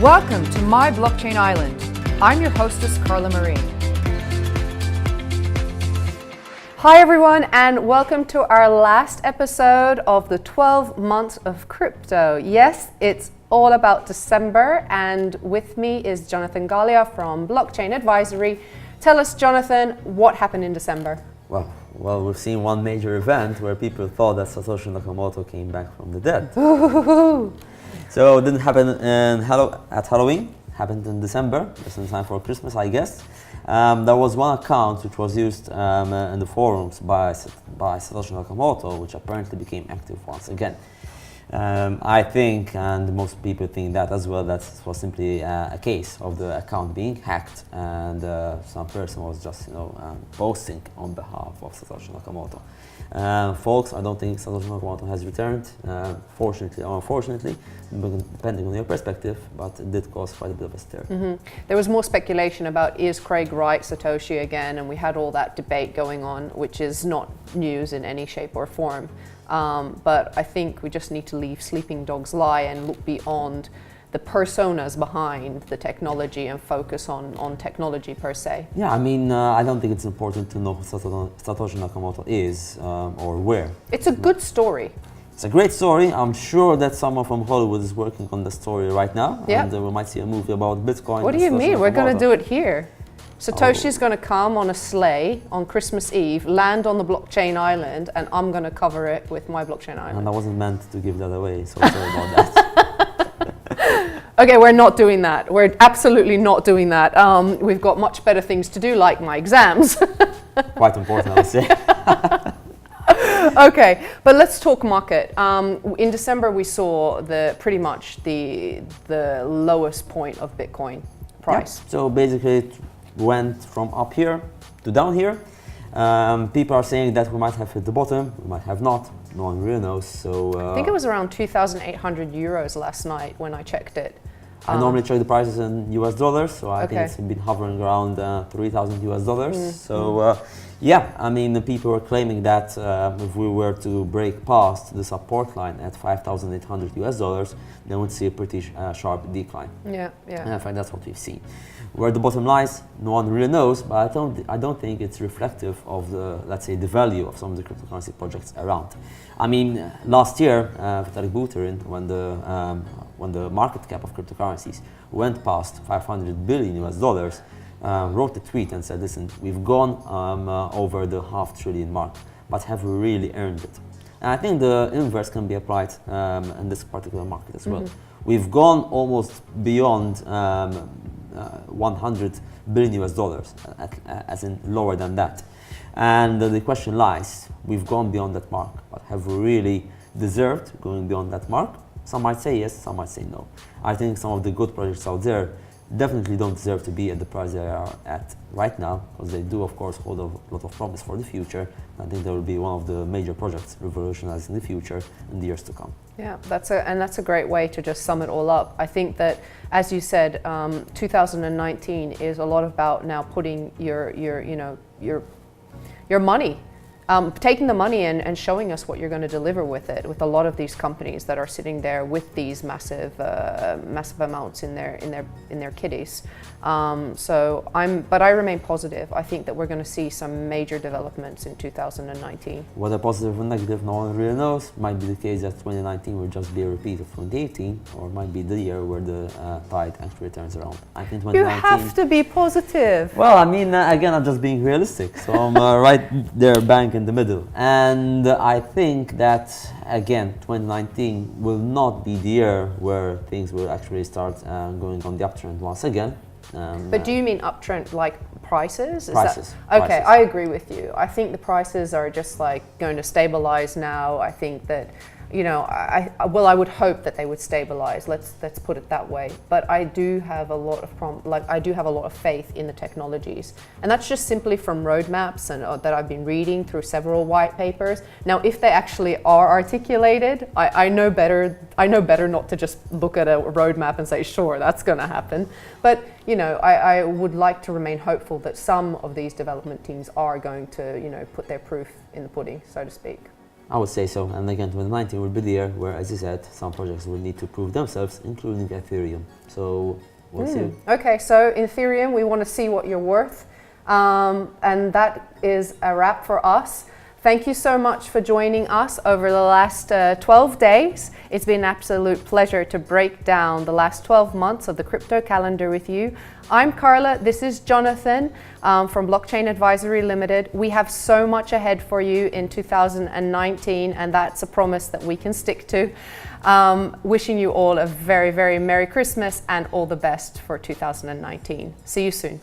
Welcome to My Blockchain Island. I'm your hostess, Carla Marie. Hi everyone, and welcome to our last episode of the 12 months of crypto. Yes, it's all about December, and with me is Jonathan Gallia from Blockchain Advisory. Tell us, Jonathan, what happened in December? Well, we've seen one major event where people thought that Satoshi Nakamoto came back from the dead. So it didn't happen at Halloween, happened in December, just in time for Christmas, I guess. There was one account which was used in the forums by Satoshi Nakamoto, which apparently became active once again. I think, and most people think that as well, that it was simply a case of the account being hacked, and some person was just, posting on behalf of Satoshi Nakamoto. Folks, I don't think Satoshi Nakamoto has returned, fortunately or unfortunately, depending on your perspective, but it did cause quite a bit of a stir. Mm-hmm. There was more speculation about, is Craig Wright Satoshi again? And we had all that debate going on, which is not news in any shape or form. But I think we just need to leave sleeping dogs lie and look beyond the personas behind the technology and focus on technology per se. Yeah, I mean, I don't think it's important to know who Satoshi Nakamoto is or where. It's a good story. It's a great story. I'm sure that someone from Hollywood is working on the story right now. Yeah. And we might see a movie about Bitcoin. What do you mean? We're going to do it here. Satoshi's going to come on a sleigh on Christmas Eve, land on the blockchain island, and I'm going to cover it with my blockchain island. And I wasn't meant to give that away, so sorry about that. Okay, we're not doing that. We're absolutely not doing that. We've got much better things to do, like my exams. Quite important, I would say. Okay, but let's talk market. In December, we saw pretty much the lowest point of Bitcoin price. Yeah. So basically, it went from up here to down here. People are saying that we might have hit the bottom, we might have not. No one really knows. So I think it was around 2,800 euros last night when I checked it. I normally check the prices in US dollars, so I think it's been hovering around 3,000 US dollars. So yeah, I mean, the people were claiming that if we were to break past the support line at 5,800 US dollars, then we'd see a pretty sharp decline. Yeah. And in fact, that's what we've seen. Where the bottom lies, no one really knows, but I don't think it's reflective of the, let's say, the value of some of the cryptocurrency projects around. I mean, last year, Vitalik Buterin, when the market cap of cryptocurrencies went past 500 billion US dollars, wrote a tweet and said, listen, we've gone over the $500 billion mark, but have we really earned it? And I think the inverse can be applied in this particular market as well. We've gone almost beyond 100 billion US dollars, as in lower than that. And the question lies, we've gone beyond that mark, but have we really deserved going beyond that mark? Some might say yes, some might say no. I think some of the good projects out there definitely don't deserve to be at the price they are at right now, because they do, of course, hold a lot of promise for the future. I think they will be one of the major projects revolutionizing the future in the years to come. Yeah, that's a great way to just sum it all up. I think that, as you said, 2019 is a lot about now putting your money. Taking the money and showing us what you're going to deliver with it, with a lot of these companies that are sitting there with these massive amounts in their kitties. But I remain positive. I think that we're going to see some major developments in 2019. Whether positive or negative, no one really knows. Might be the case that 2019 will just be a repeat of 2018, or it might be the year where the tide actually turns around. I think 2019. You have to be positive. Well, I mean, again, I'm just being realistic, so I'm right there, bang in the middle. And I think that, again, 2019 will not be the year where things will actually start going on the uptrend once again. But do you mean uptrend like prices? Prices. Okay, prices. I agree with you. I think the prices are just like going to stabilize now. I think that, I would hope that they would stabilize. Let's put it that way. But I do have a lot of faith in the technologies, and that's just simply from roadmaps and that I've been reading through several white papers. Now, if they actually are articulated, I know better. I know better not to just look at a roadmap and say, sure, that's going to happen. But I would like to remain hopeful that some of these development teams are going to, put their proof in the pudding, so to speak. I would say so. And again, 2019 will be the year where, as you said, some projects will need to prove themselves, including Ethereum. So we'll see. Okay, so in Ethereum, we want to see what you're worth. And that is a wrap for us. Thank you so much for joining us over the last 12 days. It's been an absolute pleasure to break down the last 12 months of the crypto calendar with you. I'm Carla, this is Jonathan from Blockchain Advisory Limited. We have so much ahead for you in 2019, and that's a promise that we can stick to. Wishing you all a very, very Merry Christmas and all the best for 2019. See you soon.